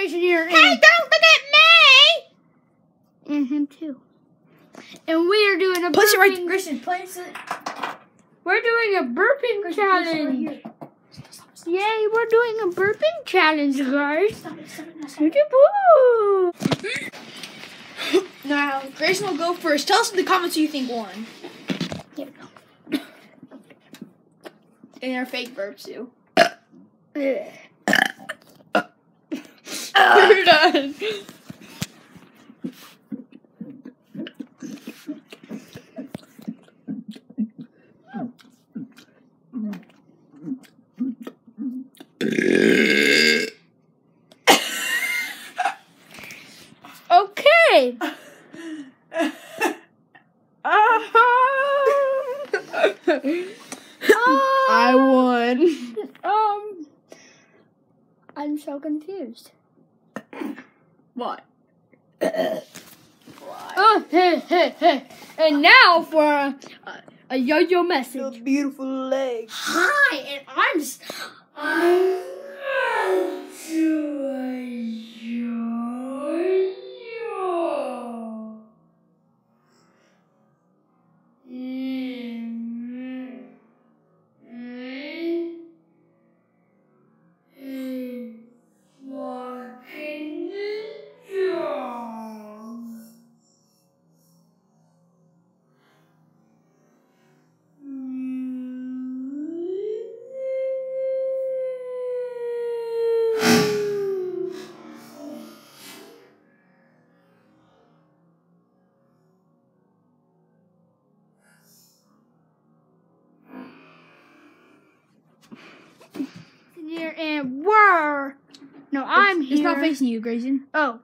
Grayson here. Hey, don't forget me! And him too. And we are doing a Place it right, burping. Grayson. Place it. We're doing a burping Grayson, challenge. place it right here. Stop. Yay, we're doing a burping challenge, guys. Stop it. Woo! Now, Grayson will go first. Tell us in the comments who you think won. Here we go. And our fake burps too. You're done. Okay. I won. I'm so confused. What? Oh, hey. And now for a yo-yo message. Beautiful legs. Hi, and I'm here and we're no, I'm here. It's not facing you, Grayson. Oh.